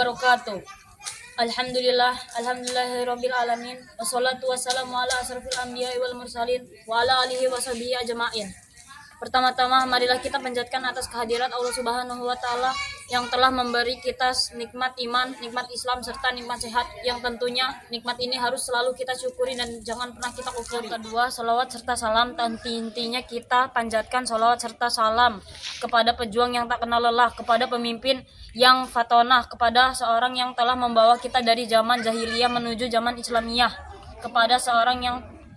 wabarakatuh. Alhamdulillahirabbil alamin. Wassalatu wassalamu ala asrofil anbiya'i wal mursalin wa ala alihi washabihi ajma'in. Pertama-tama marilah kita panjatkan atas kehadirat Allah Subhanahu wa taala yang telah memberi kita nikmat iman, nikmat Islam serta nikmat sehat yang tentunya nikmat ini harus selalu kita syukuri dan jangan pernah kita kufuri. Kedua, salawat serta salam intinya kita panjatkan salawat serta salam kepada pejuang yang tak kenal lelah, kepada pemimpin yang fatonah, kepada seorang yang telah membawa kita dari zaman jahiliyah menuju zaman Islamiyah, kepada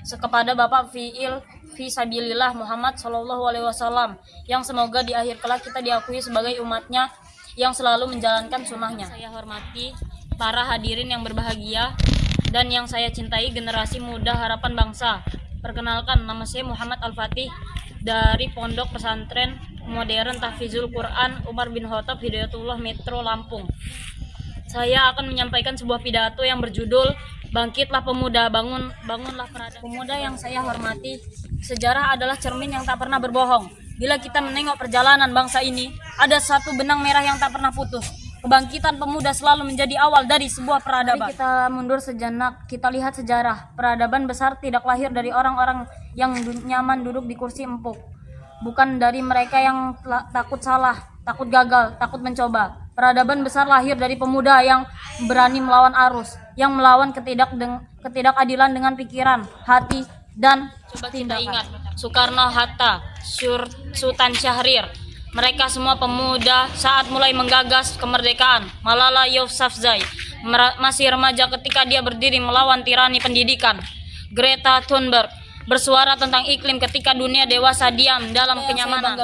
kepada Bapak Fisabilillah Muhammad SAW yang semoga di akhir kelak kita diakui sebagai umatnya yang selalu menjalankan sunnahnya. Saya hormati para hadirin yang berbahagia dan yang saya cintai generasi muda harapan bangsa. Perkenalkan, nama saya Muhammad Al-Fatih dari Pondok Pesantren Modern Tahfizul Quran Umar bin Khattab Hidayatullah Metro Lampung. Saya akan menyampaikan sebuah pidato yang berjudul Bangkitlah Pemuda, Bangunlah Peradaban. Pemuda yang saya hormati, sejarah adalah cermin yang tak pernah berbohong. Bila kita menengok perjalanan bangsa ini, ada satu benang merah yang tak pernah putus. Kebangkitan pemuda selalu menjadi awal dari sebuah peradaban. Mari kita mundur sejenak, kita lihat sejarah. Peradaban besar tidak lahir dari orang-orang yang nyaman duduk di kursi empuk. Bukan dari mereka yang takut salah, takut gagal, takut mencoba. Peradaban besar lahir dari pemuda yang berani melawan arus, yang melawan ketidakadilan dengan pikiran, hati, dan coba kita ingat Soekarno-Hatta, Sultan Syahrir. Mereka semua pemuda saat mulai menggagas kemerdekaan. Malala Yousafzai masih remaja ketika dia berdiri melawan tirani pendidikan. Greta Thunberg bersuara tentang iklim ketika dunia dewasa diam dalam kenyamanan.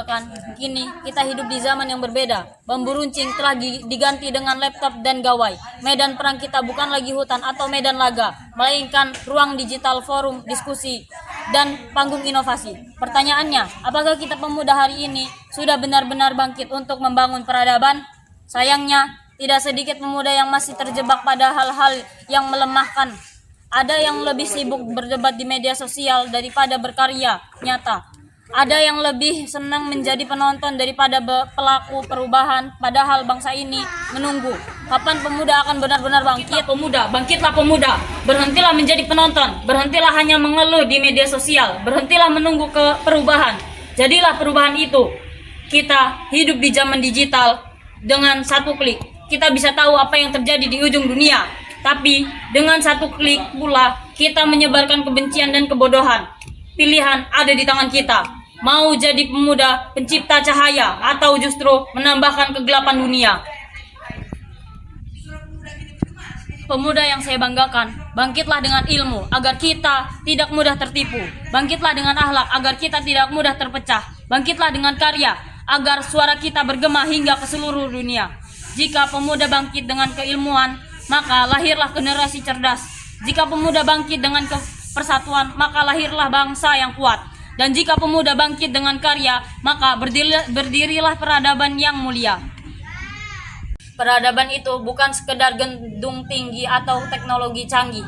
Kini kita hidup di zaman yang berbeda. Bambu runcing telah diganti dengan laptop dan gawai. Medan perang kita bukan lagi hutan atau medan laga, melainkan ruang digital, forum diskusi, dan panggung inovasi. Pertanyaannya, apakah kita pemuda hari ini sudah benar-benar bangkit untuk membangun peradaban? Sayangnya, tidak sedikit pemuda yang masih terjebak pada hal-hal yang melemahkan. Ada yang lebih sibuk berdebat di media sosial daripada berkarya nyata. Ada yang lebih senang menjadi penonton daripada pelaku perubahan. Padahal bangsa ini menunggu kapan pemuda akan benar-benar bangkit. Bangkitlah pemuda. Berhentilah menjadi penonton. Berhentilah hanya mengeluh di media sosial. Berhentilah menunggu perubahan. Jadilah perubahan itu. Kita hidup di zaman digital. Dengan satu klik kita bisa tahu apa yang terjadi di ujung dunia. Tapi dengan satu klik pula kita menyebarkan kebencian dan kebodohan. Pilihan ada di tangan kita. Mau jadi pemuda pencipta cahaya atau justru menambahkan kegelapan dunia. Pemuda yang saya banggakan, bangkitlah dengan ilmu agar kita tidak mudah tertipu. Bangkitlah dengan akhlak agar kita tidak mudah terpecah. Bangkitlah dengan karya agar suara kita bergema hingga ke seluruh dunia. Jika pemuda bangkit dengan keilmuan, maka lahirlah generasi cerdas. Jika pemuda bangkit dengan persatuan, maka lahirlah bangsa yang kuat. Dan jika pemuda bangkit dengan karya, maka berdirilah peradaban yang mulia. Peradaban itu bukan sekedar gedung tinggi atau teknologi canggih.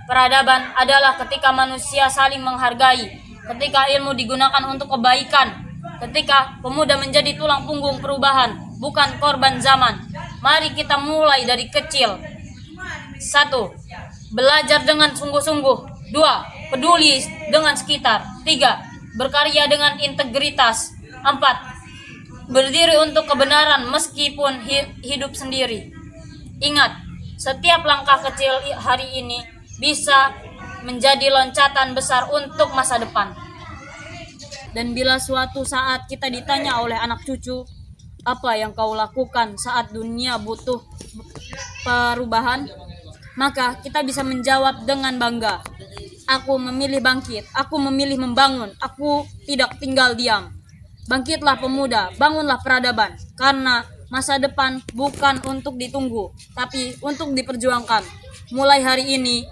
Peradaban adalah ketika manusia saling menghargai, ketika ilmu digunakan untuk kebaikan, ketika pemuda menjadi tulang punggung perubahan, bukan korban zaman. Mari kita mulai dari kecil. 1. Belajar dengan sungguh-sungguh. 2. Peduli dengan sekitar. 3. Berkarya dengan integritas. 4. Berdiri untuk kebenaran meskipun hidup sendiri. Ingat, setiap langkah kecil hari ini bisa menjadi loncatan besar untuk masa depan. Dan bila suatu saat kita ditanya oleh anak cucu, apa yang kau lakukan saat dunia butuh perubahan? Maka kita bisa menjawab dengan bangga. Aku memilih bangkit, aku memilih membangun, aku tidak tinggal diam. Bangkitlah pemuda, bangunlah peradaban. Karena masa depan bukan untuk ditunggu, tapi untuk diperjuangkan. Mulai hari ini,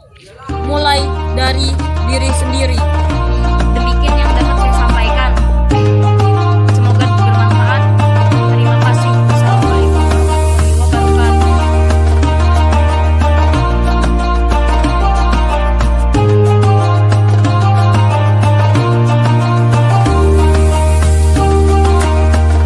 mulai dari diri sendiri.